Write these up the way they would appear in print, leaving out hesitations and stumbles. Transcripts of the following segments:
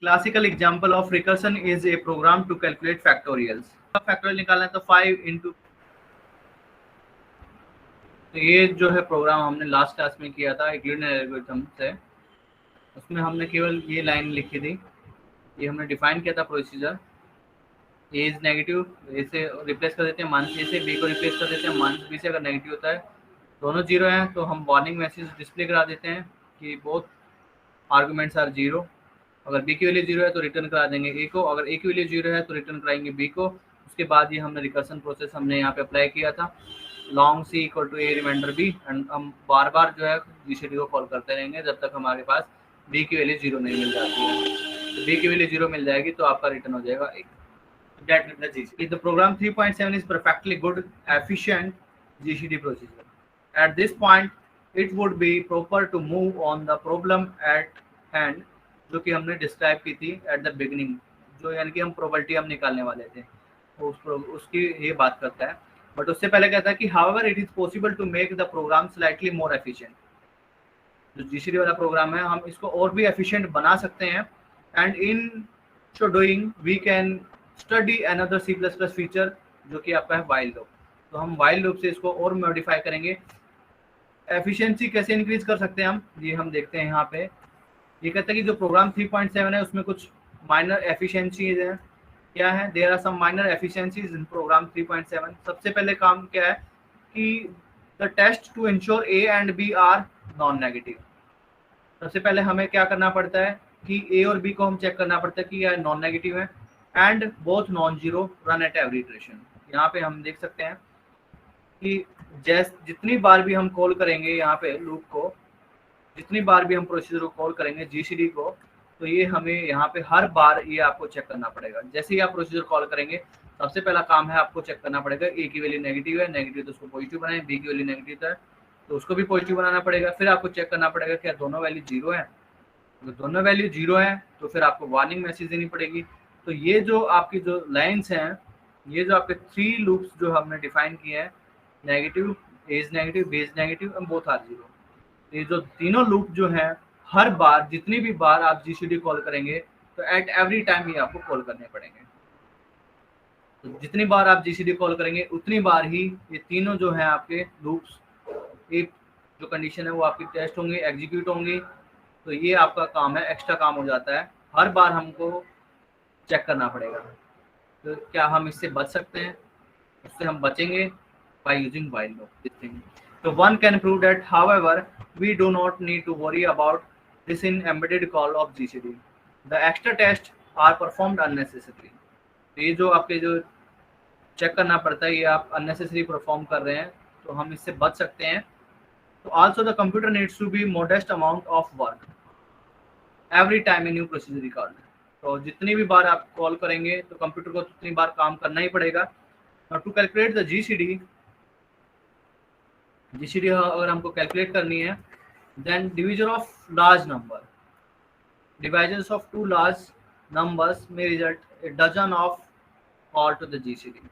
Classical example of recursion is a program to calculate factorials. Factorial निकालना है तो 5 into, तो ये जो है प्रोग्राम हमने लास्ट क्लास में किया था यूक्लिडियन एल्गोरिथम से। उसमें हमने केवल ये लाइन लिखी थी, ये हमने डिफाइन किया था प्रोसीजर। ए इज नेगेटिव, ए से रिप्लेस कर देते हैं माइनस ए से, बी को रिप्लेस कर देते हैं माइनस बी से। अगर नेगेटिव होता है, दोनों जीरो हैं, तो हम वार्निंग मैसेज डिस्प्ले करा देते हैं कि बोथ आर्गुमेंट्स आर जीरो। अगर बी की वैल्यू जीरो है तो रिटर्न करा देंगे ए को, अगर ए की वैल्यू जीरो है तो रिटर्न कराएंगे बी को। उसके बाद ये हमने रिकर्सन प्रोसेस हमने यहाँ पे अप्लाई किया था, long c equal to a remainder b, and हम बार बार जो है जीसीडी को कॉल करते रहेंगे जब तक हमारे पास बी की वैल्यू जीरो नहीं मिल जाती है। तो बी की वैल्यू जीरो मिल जाएगी तो आपका रिटर्न हो जाएगा एक। The program 3.7 is perfectly good, efficient GCD procedure. At this point, it would be proper to move on the problem at hand, जो कि हमने डिस्क्राइब की थी at the beginning, जो यानी कि हम प्रोबेबिलिटी हम निकालने वाले थे, उसकी ये बात करता है। बट उससे पहले कहता है कि however it is possible to make the program slightly more efficient। जो GCD वाला प्रोग्राम है हम इसको और भी एफिशिएंट बना सकते हैं, and in so doing we can study another C++ feature जो कि आपका है वाइल लूप। तो हम वाइल लूप से इसको और मॉडिफाई करेंगे। एफिशिएंसी कैसे इंक्रीज कर सकते हैं हम, ये हम देखते हैं यहाँ पे। ये कहता है कि जो प्रोग्राम 3.7 है उसमें कुछ माइनर एफिशिएंसीज हैं। क्या है? There are some minor efficiencies in program 3.7। सबसे पहले काम क्या है कि the test to ensure a and b are non negative. सबसे पहले हमें क्या करना पड़ता है कि ए और बी को हम चेक करना पड़ता है कि यह नॉन नेगेटिव है, and both non zero run at every iteration. यहाँ पे हम देख सकते हैं कि जितनी बार भी हम कॉल करेंगे यहाँ पे लूप को, जितनी बार भी हम प्रोसीजर को कॉल करेंगे जीसीडी को, तो ये हमें यहाँ पे हर बार ये आपको चेक करना पड़ेगा। जैसे ही आप प्रोसीजर कॉल करेंगे सबसे पहला काम है आपको चेक करना पड़ेगा ए की वैल्यू नेगेटिव है, नेगेटिव तो उसको पॉजिटिव बनाए, बी की वैल्यू नेगेटिव है तो उसको भी पॉजिटिव बनाना पड़ेगा। फिर आपको चेक करना पड़ेगा क्या दोनों वैल्यू जीरो है। अगर दोनों वैल्यू जीरो है तो फिर आपको वार्निंग मैसेज देनी पड़ेगी। तो ये जो आपकी जो लाइंस हैं, ये जो आपके 3 लूप्स जो हमने डिफाइन किए हैं, negative, a is negative, b is negative and both are zero, ये जो तीनों लूप जो हैं हर बार जितनी भी बार आप जीसीडी कॉल करेंगे तो एट एवरी टाइम ये आपको कॉल करने पड़ेंगे। तो जितनी बार आप जीसीडी कॉल करेंगे उतनी बार ही ये तीनों जो हैं आपके लूप्स, एक जो कंडीशन है वो आपकी टेस्ट होंगे, एग्जीक्यूट होंगी। तो ये आपका काम है, एक्स्ट्रा काम हो जाता है, हर बार हमको चेक करना पड़ेगा। तो क्या हम इससे बच सकते हैं? उससे हम बचेंगे बाय यूजिंग व्हाइल लूप। तो one can prove that however we do not need to worry about this in embedded call of GCD. The extra tests are performed unnecessarily. तो ये जो आपके जो चेक करना पड़ता है ये आप unnecessary परफॉर्म कर रहे हैं, तो हम इससे बच सकते हैं। तो also the computer needs to be modest amount of work every time a new procedure recalled. तो जितनी भी बार आप कॉल करेंगे तो कंप्यूटर को उतनी बार काम करना ही पड़ेगा। टू कैलकुलेट द जीसीडी अगर हमको कैलकुलेट करनी है, then division of large number, divisions of 2 large numbers में result a dozen of call to the GCD.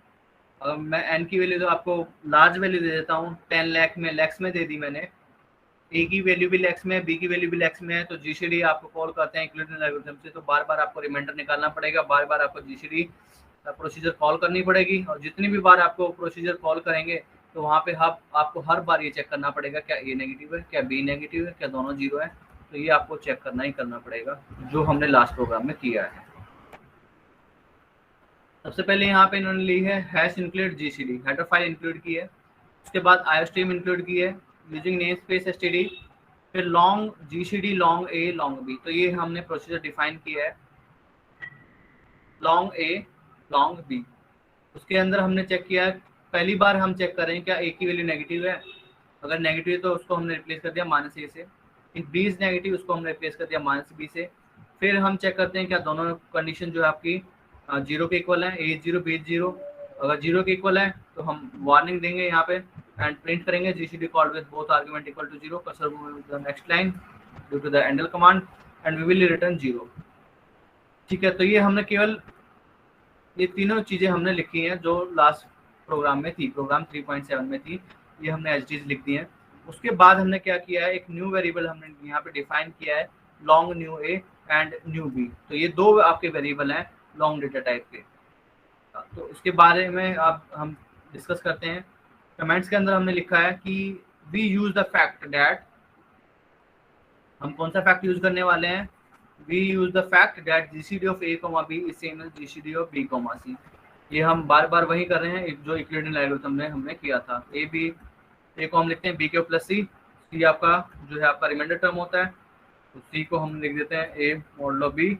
अगर मैं एन की वैल्यू तो आपको लार्ज वैल्यू दे देता हूँ, 10 लाख में लैक्स में दे दी मैंने, ए की वैल्यू भी लैक्स में, बी की वैल्यू भी लैक्स में है, तो जीसीडी आपको कॉल करते हैं यूक्लिडियन एल्गोरिथम से, तो बार बार आपको रिमाइंडर निकालना पड़ेगा, बार बार आपको जीसीडी प्रोसीजर कॉल करनी पड़ेगी। और जितनी भी बार आपको प्रोसीजर कॉल करेंगे तो वहाँ पे आपको हर बार ये चेक करना पड़ेगा क्या ए नेगेटिव है, क्या बी नेगेटिव है, क्या दोनों जीरो है। तो ये आपको चेक करना ही करना पड़ेगा, जो हमने लास्ट प्रोग्राम में किया है। सबसे पहले यहाँ पे इन्होंने ली है hash include GCD, header file include की है। उसके बाद आईओस्ट्रीम इंक्लूड की है यूजिंग नेम स्पेस एसटीडी, फिर long GCD long a long b. तो ये हमने प्रोसीजर डिफाइन किया है, लॉन्ग ए लॉन्ग बी। उसके अंदर हमने चेक किया है, पहली बार हम चेक करें क्या ए की वैल्यू नेगेटिव है, अगर नेगेटिव है तो उसको हमने रिप्लेस कर दिया माइनस ए से, बी इज नेगेटिव उसको हमने रिप्लेस कर दिया माइनस बी से। फिर हम चेक करते हैं क्या दोनों कंडीशन जो है आपकी जीरो के इक्वल है, ए जीरो बी जीरो। अगर जीरो के इक्वल है तो हम वार्निंग देंगे यहाँ पे एंड प्रिंट करेंगे GCD called with both argument equal to zero, cursor move with the next line due to the endl command and we will return zero. ठीक है, तो ये हमने केवल ये तीनों चीजें हमने लिखी हैं जो लास्ट प्रोग्राम में थी, प्रोग्राम 3.7 में थी, ये हमने एच लिख दी हैं। उसके बाद हमने क्या किया है, एक न्यू वेरिएबल हमने यहाँ पे डिफाइन किया है long new a and new b. तो ये दो आपके वेरिएबल हैं लॉन्ग डेटा टाइप के। तो इसके बारे में आप हम डिस्कस करते हैं। कमेंट्स के अंदर हमने लिखा है कि we use the fact that, हम कौन सा फैक्ट यूज करने वाले हैं, we use the fact that GCD of a comma b is same as GCD of b comma c. ये हम बार बार वही कर रहे हैं जो यूक्लिडियन एल्गोरिथम में हमने किया था। ए बी, ए को हम लिखते हैं बी के प्लस सी, सी आपका जो है आपका रिमाइंडर टर्म होता है, तो सी को हम लिख देते हैं ए मॉडुलो बी।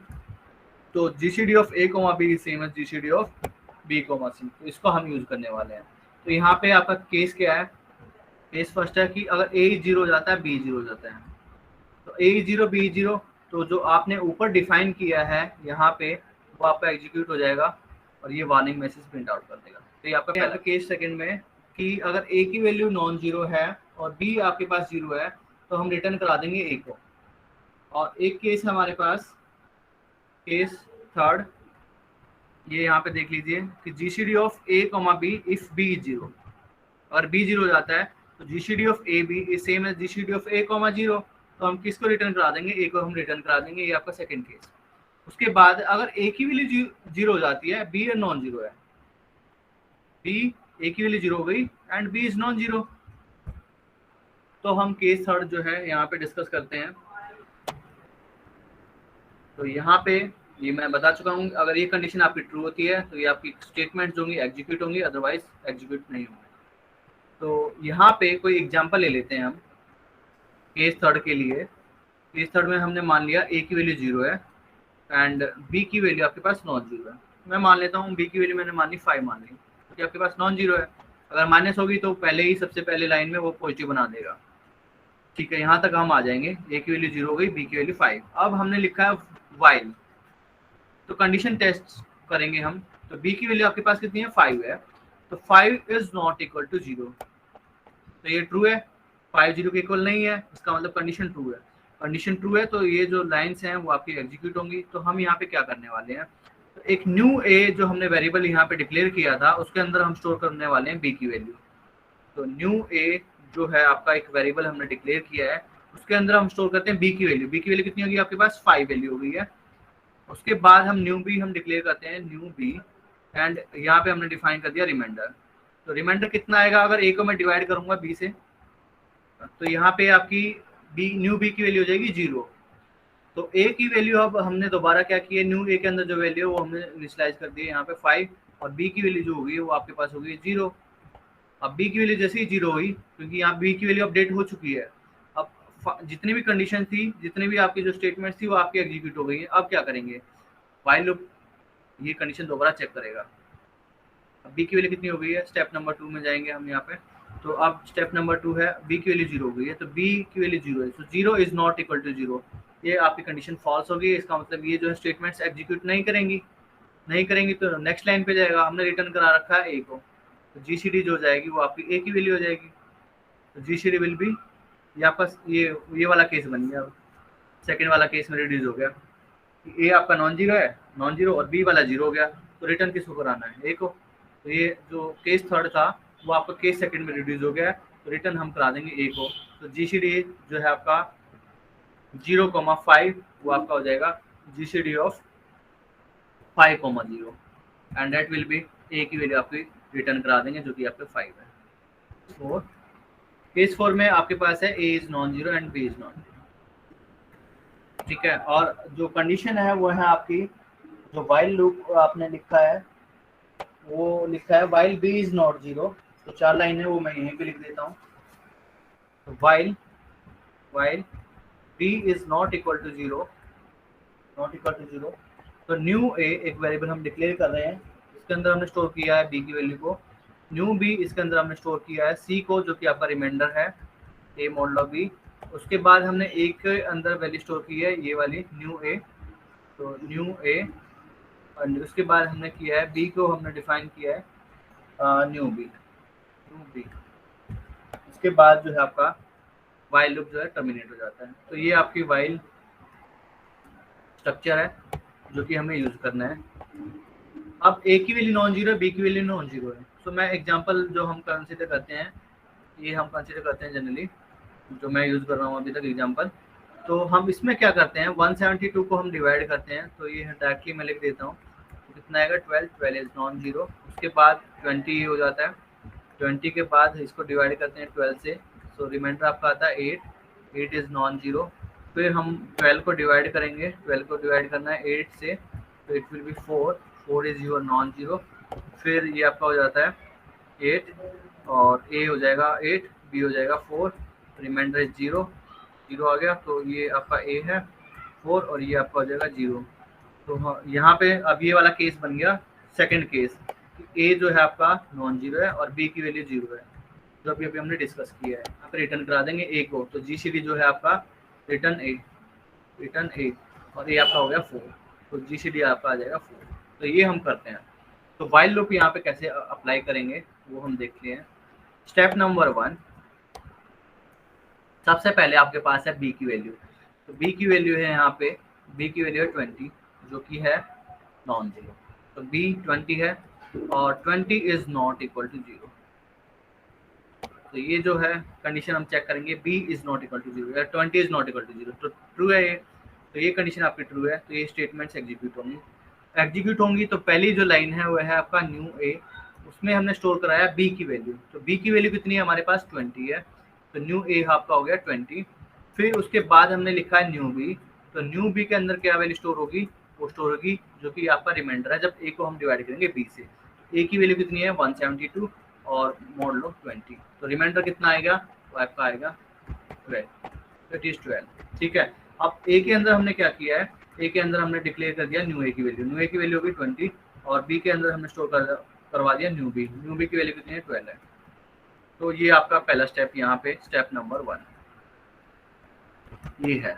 तो GCD of a comma b is same as GCD of b comma c, तो इसको हम यूज करने वाले हैं। तो यहाँ पे आपका केस क्या है, केस फर्स्ट है कि अगर ए 0 हो जाता है बी 0 हो जाता है, तो ए 0 बी 0, तो जो आपने ऊपर डिफाइन किया है यहाँ पे वो आपका एग्जीक्यूट हो जाएगा और ये वार्निंग मैसेज प्रिंट आउट कर देगा। तो ये आपका पहला केस सेकंड में कि अगर ए की वैल्यू नॉन जीरो है और बी आपके पास 0 है तो हम रिटर्न करा देंगे ए को। और एक केस हमारे पास केस थर्ड, ये यहाँ पे देख लीजिए कि GCD of a comma b if b is 0, और बी 0 हो जाता है तो GCD of a b is same as GCD of a comma 0, तो हम किसको रिटर्न करा देंगे, ए को हम रिटर्न करा देंगे। ये आपका सेकंड केस। उसके बाद अगर ए की वैल्यू 0 हो जाती है, बी नॉन जीरो है, बी ए की वैल्यू 0 हो गई and b is non zero, तो हम केस थर्ड जो है यहाँ पे डिस्कस करते हैं। तो यहाँ पे ये मैं बता चुका हूँ, अगर ये कंडीशन आपकी ट्रू होती है तो ये आपकी स्टेटमेंट्स होंगी एग्जीक्यूट होंगी, अदरवाइज एग्जीक्यूट नहीं होंगे। तो यहाँ पे कोई एग्जांपल ले लेते हैं हम केस थर्ड के लिए। केस थर्ड में हमने मान लिया ए की वैल्यू 0 है एंड बी की वैल्यू आपके पास नॉन जीरो है। मैं मान लेता हूँ बी की वैल्यू मैंने मान ली 5 मान ली, क्योंकि आपके पास नॉन जीरो है। अगर माइनस होगी तो पहले ही सबसे पहले लाइन में वो पॉजिटिव बना देगा। ठीक है, यहाँ तक हम आ जाएंगे। ए की वैल्यू 0 हो गई, बी की वैल्यू 5। अब हमने लिखा है वाइल, तो कंडीशन टेस्ट करेंगे हम। तो बी की वैल्यू आपके पास कितनी है, 5 है, तो 5 इज नॉट इक्वल टू 0, तो ये ट्रू है। 5 0 के इक्वल नहीं है, इसका मतलब कंडीशन ट्रू है। कंडीशन ट्रू है तो ये जो लाइंस हैं वो आपकी एग्जीक्यूट होंगी। तो हम यहाँ पे क्या करने वाले हैं, तो एक न्यू ए जो हमने वेरिएबल यहाँ पे डिक्लेयर किया था उसके अंदर हम स्टोर करने वाले हैं बी की वैल्यू। तो न्यू ए जो है आपका एक वेरिएबल हमने डिक्लेयर किया है, उसके अंदर हम स्टोर करते हैं बी की वैल्यू। बी की वैल्यू कितनी होगी आपके पास, 5 वैल्यू हो गई है। उसके बाद हम न्यू बी हम डिक्लेयर करते हैं न्यू बी, एंड यहाँ पे हमने डिफाइन कर दिया रिमाइंडर। तो रिमाइंडर कितना आएगा, अगर ए को मैं डिवाइड करूंगा बी से, तो यहाँ पे आपकी बी न्यू बी की वैल्यू हो जाएगी 0। तो ए की वैल्यू अब हमने दोबारा क्या किया, न्यू ए के अंदर जो वैल्यू है वो हमने इनिशियलाइज कर दी है यहाँ पे 5, और बी की वैल्यू जो होगी वो आपके पास होगी 0। अब बी की वैल्यू जैसे ही 0 हुई, क्योंकि यहाँ बी की वैल्यू अपडेट हो चुकी है, अब जितनी भी कंडीशन थी, जितनी भी आपकी जो स्टेटमेंट थी वो आपकी एग्जीक्यूट हो गई है। अब क्या करेंगे, व्हाइल लूप ये कंडीशन दोबारा चेक करेगा। अब बी की वैल्यू कितनी हो गई है, स्टेप नंबर 2 में जाएंगे हम यहाँ पे। तो अब स्टेप नंबर 2 है, बी की वैल्यू 0 हो गई है, तो बी की वैल्यू 0 है, तो 0 इज नॉट इक्वल टू 0, ये आपकी कंडीशन फॉल्स होगी। इसका मतलब ये जो है स्टेटमेंट्स एग्जीक्यूट नहीं करेंगी तो नेक्स्ट लाइन पे जाएगा। हमने रिटर्न करा रखा है ए को, तो जीसीडी जो जाएगी वो आपकी ए की वैल्यू हो जाएगी। तो जीसीडी विल बी, ये आपका ये वाला केस बन गया, सेकंड वाला केस में रिड्यूस हो गया। ए आपका नॉन जीरो है, नॉन जीरो, और बी वाला 0 हो गया, तो रिटर्न किसको कराना है, ए को। तो ये जो केस थर्ड था वो आपका केस सेकंड में रिड्यूस हो गया, तो रिटर्न हम करा देंगे ए को। तो जीसीडी जो है आपका 0,5 वो आपका हो जाएगा GCD of 5,0, and that will be a की वैल्यू आपकी रिटर्न करा देंगे जो कि आपके 5 है। तो केस 4 में आपके पास है a is non zero and b is non zero, ठीक है। और जो कंडीशन है वो है आपकी, जो वाइल लूप आपने लिखा है वो लिखा है वाइल बी इज नॉट 0, तो 4 लाइन है वो मैं यहीं पे लिख देता हूँ। तो while b is not equal to 0, तो न्यू ए एक वेरिएबल हम डिक्लेयर कर रहे हैं, इसके अंदर हमने स्टोर किया है बी की वैल्यू को। न्यू बी इसके अंदर हमने स्टोर किया है सी को, जो कि आपका रिमाइंडर है ए मॉडुलो बी। उसके बाद हमने ए के अंदर वैल्यू स्टोर की है ये वाली न्यू ए, तो न्यू ए, और उसके बाद हमने किया है बी को हमने डिफाइन किया है न्यू बी। इसके बाद जो है आपका वाइल लूप जो है टर्मिनेट हो जाता है। तो ये आपकी वाइल स्ट्रक्चर है जो कि हमें यूज करना है। अब ए की वैल्यू नॉन जीरो है, बी की वैल्यू नॉन जीरो है। तो मैं एग्जांपल जो हम कंसीडर करते हैं, ये हम कंसीडर करते हैं जनरली, जो मैं यूज कर रहा हूँ अभी तक एग्जांपल। तो हम इसमें क्या करते हैं, 172 को हम डिवाइड करते हैं, तो ये डायरेक्टली मैं लिख देता हूँ, तो कितना आएगा 12, 12 इज नॉन जीरो, उसके बाद 20 हो जाता है, 20 के बाद इसको डिवाइड करते हैं 12 से, सो रिमाइंडर आपका आता है 8, 8 इज नॉन जीरो, फिर हम 12 को डिवाइड करेंगे, 12 को डिवाइड करना है 8 से, तो it will be 4, 4 is your non zero, फिर ये आपका हो जाता है 8 और ए हो जाएगा 8, बी हो जाएगा 4, रिमाइंडर इज 0, 0 आ गया, तो ये आपका ए है 4 और ये आपका हो जाएगा 0। तो हाँ, यहाँ पे अब ये वाला केस बन गया सेकंड केस, ए जो है आपका नॉन जीरो है और बी की वैल्यू 0 है, जो अभी हमने डिस्कस किया है। आप रिटर्न करा देंगे ए को, तो जी सी डी जो है आपका रिटर्न ए, रिटर्न ए, और ए आपका हो गया 4, तो जी सी डी आपका आ जाएगा 4। तो ये हम करते हैं। तो वाइल लूप यहाँ पे कैसे अप्लाई करेंगे वो हम देखते हैं। स्टेप नंबर 1, सबसे पहले आपके पास है बी की वैल्यू, तो बी की वैल्यू है यहाँ पे, बी की वैल्यू है 20 जो कि है नॉन जीरो, तो बी 20 है और 20 इज नॉट इक्वल टू 0। तो ये जो है कंडीशन हम चेक करेंगे, b is not equal to 0 या 20 इज नॉट इक्वल टू 0, तो ट्रू है ये, तो ये कंडीशन आपकी ट्रू है, तो ये स्टेटमेंट्स एग्जीक्यूट होंगी। तो पहली जो लाइन है वो है आपका न्यू ए, उसमें हमने स्टोर कराया b की वैल्यू, तो b की वैल्यू कितनी है हमारे पास 20 है, तो न्यू ए आपका हो गया 20। फिर उसके बाद हमने लिखा है न्यू b, तो न्यू b के अंदर क्या वैल्यू स्टोर होगी, वो स्टोर होगी जो कि आपका रिमाइंडर है, जब a को हम डिवाइड करेंगे b से। a की वैल्यू कितनी है 172 और मोड लो 20, तो रिमाइंडर कितना आएगा, वो आपका आएगा 12, इट इज 12। ठीक है, अब ए के अंदर हमने क्या किया है, ए के अंदर हमने डिक्लेयर कर दिया न्यू ए की वैल्यू, न्यू ए की वैल्यू होगी 20 और बी के अंदर हमने स्टोर करवा दिया न्यू बी की वैल्यू कितनी है 12 है। तो ये आपका पहला स्टेप यहाँ पे स्टेप नंबर 1 ये है,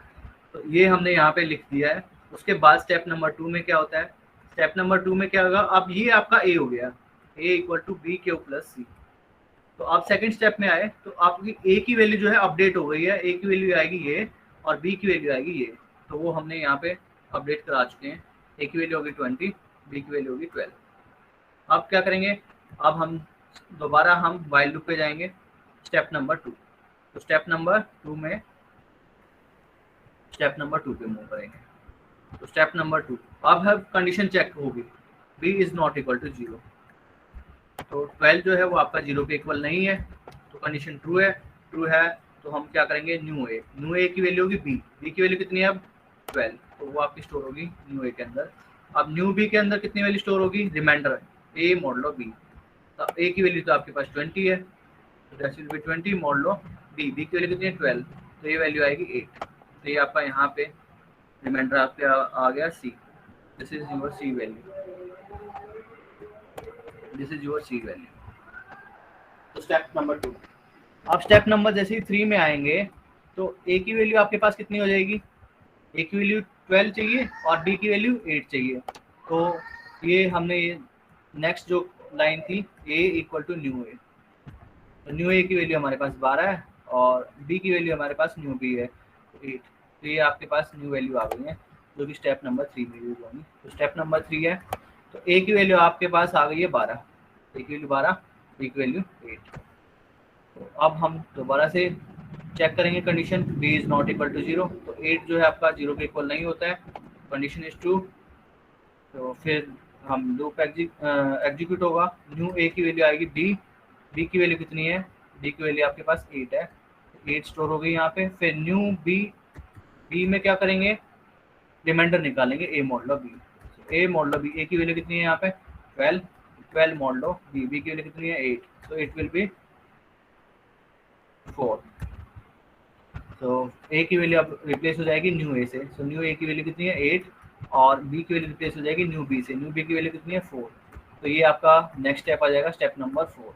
तो ये हमने यहाँ पे लिख दिया है। उसके बाद स्टेप नंबर 2 में क्या होता है, स्टेप नंबर 2 में क्या होगा, अब ये आपका ए हो गया, a equal to b q plus c. तो आप सेकंड स्टेप में आए तो आपकी ए की वैल्यू जो है अपडेट हो गई है, ए की वैल्यू आएगी ये और बी की वैल्यू आएगी ये, तो वो हमने यहाँ पे अपडेट करा चुके हैं। ए की वैल्यू होगी 20, बी की वैल्यू होगी 12। अब क्या करेंगे, अब हम दोबारा हम वाइल लूप पे जाएंगे स्टेप नंबर 2। तो स्टेप नंबर 2 में स्टेप नंबर 2 पे मूव करेंगे। तो स्टेप नंबर 2, अब है कंडीशन चेक होगी, b is not equal to 0, तो 12 जो है वो आपका 0 के इक्वल नहीं है, तो कंडीशन ट्रू है, ट्रू है तो हम क्या करेंगे न्यू ए की वैल्यू होगी b की वैल्यू कितनी है अब 12, तो वो आपकी स्टोर होगी न्यू ए के अंदर। अब न्यू b के अंदर कितनी वैल्यू स्टोर होगी, रिमाइंडर a मोड लो b, तो a की वैल्यू तो आपके पास 20 है, तो दैट विल बी 20 मोड लो b की वैल्यू कितनी है 12, तो ये वैल्यू आएगी 8, तो ये आपका यहाँ पे रिमाइंडर आपके आ गया c, this is your c value, this is your c value. तो स्टेप नंबर 2। अब स्टेप नंबर जैसे ही 3 में आएंगे तो a की वैल्यू आपके पास कितनी हो जाएगी, a की वैल्यू 12 चाहिए और b की वैल्यू 8 चाहिए, तो ये हमने नेक्स्ट जो लाइन थी a इक्वल टू न्यू ए, तो न्यू ए की वैल्यू हमारे पास 12 है और b की वैल्यू हमारे पास न्यू b है 8, तो ये आपके पास न्यू वैल्यू आ गई है जो कि स्टेप नंबर 3 में यूज होगी। तो स्टेप नंबर 3 है, तो a की वैल्यू आपके पास आ गई है 12, a की वैल्यू 12, b की वैल्यू 8। तो अब हम दोबारा से चेक करेंगे condition, b is not equal to 0, तो 8 जो है आपका 0 के इक्वल नहीं होता है, कंडीशन इज ट्रू, तो फिर हम लूप एग्जीक्यूट होगा, न्यू a की वैल्यू आएगी b की वैल्यू कितनी है, b की वैल्यू आपके पास 8 है, 8 स्टोर हो गई यहाँ पे। फिर न्यू b में क्या करेंगे, रिमाइंडर निकालेंगे a modulo b, a modulo b, a की वैल्यू कितनी है यहाँ पे 12 मॉडलो b की वैल्यू कितनी है 8, तो इट विल बी 4, तो a की वैल्यू अब रिप्लेस हो जाएगी न्यू a से, सो न्यू a की वैल्यू कितनी है 8 और b की वैल्यू रिप्लेस हो जाएगी न्यू b से, न्यू b की वैल्यू कितनी है 4, तो ये आपका नेक्स्ट स्टेप आ जाएगा स्टेप नंबर 4।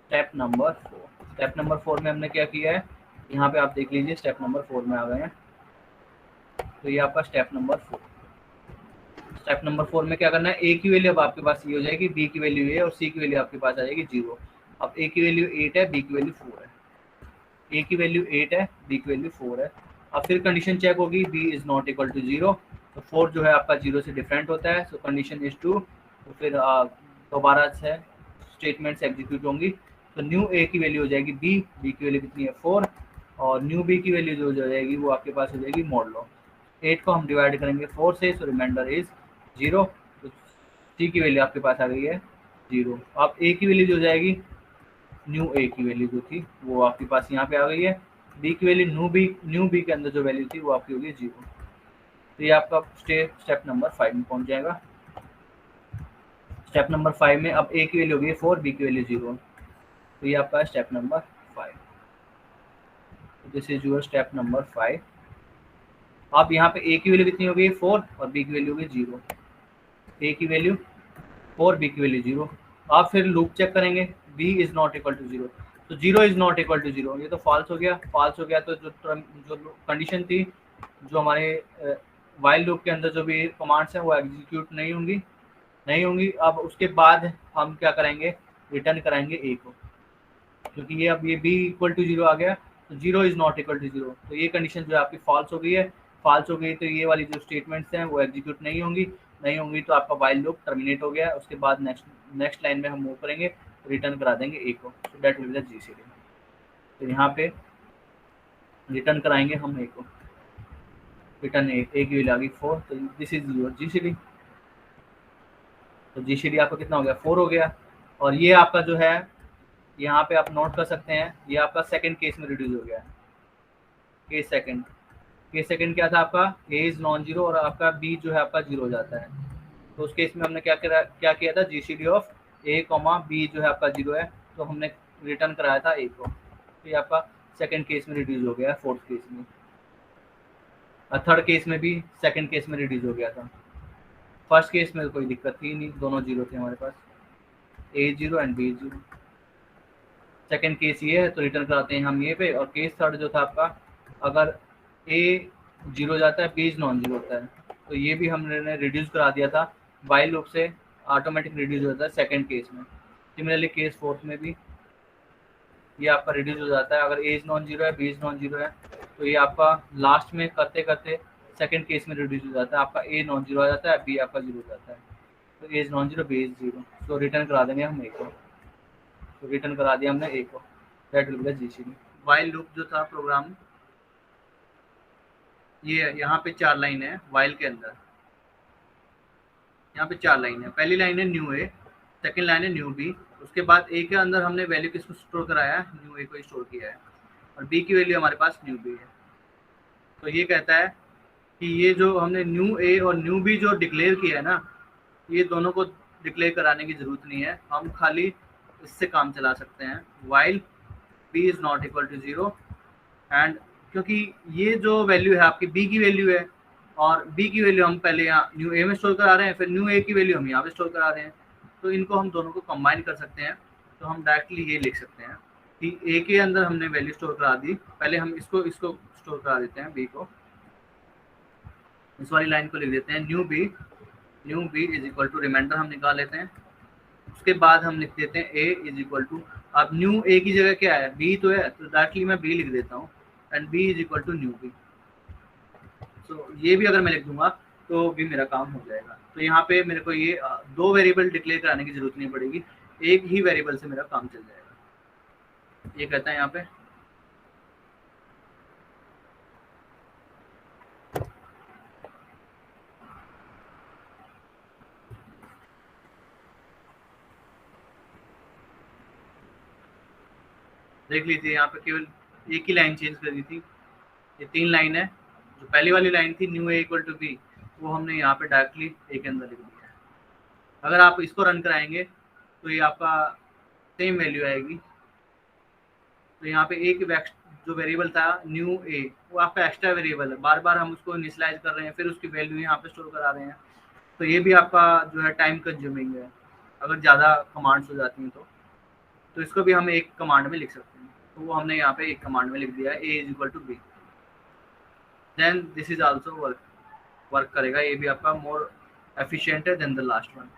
स्टेप नंबर 4 में हमने क्या किया है, यहाँ पे आप देख लीजिए स्टेप नंबर 4 में आ गए हैं, तो ये आपका स्टेप नंबर 4। स्टेप नंबर 4 में क्या करना है, a की वैल्यू अब आपके पास ये हो जाएगी, b की वैल्यू ये और c की वैल्यू आपके पास आ जाएगी 0। अब a की वैल्यू 8 है, b की वैल्यू 4 है, a की वैल्यू 8 है, b की वैल्यू 4 है। अब फिर कंडीशन चेक होगी, b is not equal to 0, तो 4 जो है आपका 0 से डिफरेंट होता है, सो कंडीशन इज ट्रू, तो फिर दोबारा से स्टेटमेंट्स एग्जीक्यूट होंगी, तो न्यू a की वैल्यू हो जाएगी b की वैल्यू कितनी है 4, और न्यू बी की वैल्यू जो हो जाएगी वो आपके पास हो जाएगी मॉडलो। 8 को हम डिवाइड करेंगे 4 से, सो रिमाइंडर इज 0। तो सी की वैल्यू आपके पास आ गई है 0। अब ए की वैल्यू जो हो जाएगी, न्यू ए की वैल्यू जो थी वो आपके पास यहाँ पे आ गई है। बी की वैल्यू न्यू बी के अंदर जो वैल्यू थी वो आपकी होगी 0। तो ये आपका स्टेप नंबर 5 में पहुंच जाएगा। स्टेप नंबर 5 में अब ए की वैल्यू होगी 4, बी की वैल्यू 0। तो ये आपका step number 5। This is your step number 5। अब यहाँ पे ए की वैल्यू कितनी होगी 4 और बी की वैल्यू होगी 0। ए की वैल्यू 4, बी की वैल्यू 0। आप फिर लूप चेक करेंगे, b is not equal to 0। तो 0 इज नॉट इक्वल टू 0, ये तो फॉल्स हो गया। फॉल्स हो गया तो जो कंडीशन थी, जो हमारे वाइल लूप के अंदर जो भी कमांड्स हैं वो एग्जीक्यूट नहीं होंगी। अब उसके बाद हम क्या करेंगे, रिटर्न कराएंगे ए को, क्योंकि ये अब ये बी इक्वल टू 0 आ गया, तो 0 इज नॉट इक्वल टू 0। तो ये कंडीशन जो है आपकी फॉल्स हो गई है। फॉल्स हो गई तो ये वाली जो स्टेटमेंट्स हैं वो एग्जीक्यूट नहीं होंगी तो आपका वाइल लूप टर्मिनेट हो गया। उसके बाद नेक्स्ट लाइन में हम मूव करेंगे, रिटर्न करा देंगे ए को। So that will be the GCD. तो यहाँ पे रिटर्न कराएंगे हम ए को, रिटर्न ए की वैल्यू आ गई 4। तो दिस इज योर जीसीडी। तो जीसीडी आपका कितना हो गया, 4 हो गया। और ये आपका जो है यहाँ पे आप नोट कर सकते हैं, ये आपका सेकंड केस में रिड्यूस हो गया है। केस सेकंड क्या था आपका, ए इज नॉन जीरो और आपका बी जो है आपका 0 हो जाता है। तो उस केस में हमने क्या किया था, GCD of a comma b जो है आपका 0 है, तो हमने रिटर्न कराया था ए को। तो ये आपका सेकंड केस में रिड्यूस हो गया है, फोर्थ केस में। और थर्ड केस में भी सेकंड केस में रिड्यूस हो गया था। फर्स्ट केस में कोई दिक्कत थी नहीं, दोनों 0 थे हमारे पास, ए 0 एंड बी 0। सेकंड केस ये है तो रिटर्न कराते हैं हम ये पे। और केस थर्ड जो था आपका, अगर ए 0 जाता है, बी नॉन 0 होता है, तो ये भी हमने रिड्यूस करा दिया था वाइल लूप से, ऑटोमेटिक रिड्यूस हो जाता है सेकंड केस में। सिमिलरली केस फोर्थ में भी ये आपका रिड्यूस हो जाता है। अगर ए नॉन 0 है, बी नॉन 0 है, तो ये आपका लास्ट में करते करते सेकंड केस में रिड्यूस हो जाता है। आपका ए नॉन 0 आ जाता है, बी आपका 0 हो जाता है। तो ए नॉन 0, बी 0। तो रिटर्न करा देंगे हम ए को। तो रिटर्न करा दिया हमने ए को, that will be the GCD. While loop जो था प्रोग्राम, ये यहाँ पे 4 लाइन है वाइल के अंदर। यहाँ पे 4 लाइन है। पहली लाइन है न्यू ए, सेकंड लाइन है न्यू बी। उसके बाद ए के अंदर हमने वैल्यू किसको स्टोर कराया है, न्यू ए को स्टोर किया है। और बी की वैल्यू हमारे पास न्यू बी है। तो ये कहता है कि ये जो हमने न्यू ए और न्यू बी जो डिक्लेयर किया है ना, ये दोनों को डिक्लेयर कराने की जरूरत नहीं है, हम खाली इससे काम चला सकते हैं। While b is not equal to 0 and, क्योंकि ये जो वैल्यू है आपकी बी की वैल्यू है, और बी की वैल्यू हम पहले यहाँ न्यू ए में स्टोर करा रहे हैं, फिर न्यू ए की वैल्यू हम यहाँ पे स्टोर करा रहे हैं। तो इनको हम दोनों को कंबाइन कर सकते हैं। तो हम डायरेक्टली ये लिख सकते हैं कि ए के अंदर हमने वैल्यू स्टोर करा दी, पहले हम इसको स्टोर करा देते हैं, बी को। इस वाली लाइन को लिख देते हैं new b is equal to, remainder हम निकाल लेते हैं। उसके बाद हम लिख देते हैं ए इज इक्वल टू, अब न्यू ए की जगह क्या है, बी तो है, तो डायरेक्टली मैं बी लिख देता हूँ and b is equal to new b. तो ये भी अगर मैं लिख दूंगा तो भी मेरा काम हो जाएगा। तो यहाँ पे मेरे को ये 2 वेरिएबल डिक्लेयर कराने की जरूरत नहीं पड़ेगी, एक ही वेरिएबल से मेरा काम चल जाएगा। ये कहता है यहाँ पे देख लीजिए, यहाँ पे केवल एक ही लाइन चेंज करी थी। ये 3 लाइन है। जो पहली वाली लाइन थी new a equal to b, वो हमने यहाँ पे डायरेक्टली ए के अंदर लिख दिया है। अगर आप इसको रन कराएंगे तो ये आपका सेम वैल्यू आएगी। तो यहाँ पे एक जो वेरिएबल था न्यू ए, वो आपका एक्स्ट्रा वेरिएबल है, बार बार हम उसको इनिशियलाइज कर रहे हैं, फिर उसकी वैल्यू यहाँ पे स्टोर करा रहे हैं। तो ये भी आपका जो है टाइम कंज्यूमिंग है, अगर ज़्यादा कमांड्स हो जाती हैं तो इसको भी हम एक कमांड में लिख सकते हैं। तो वो हमने यहाँ पे एक कमांड में लिख दिया है, a is equal to b. Then this is also work करेगा, ये भी आपका मोर एफिशिएंट है देन द लास्ट वन।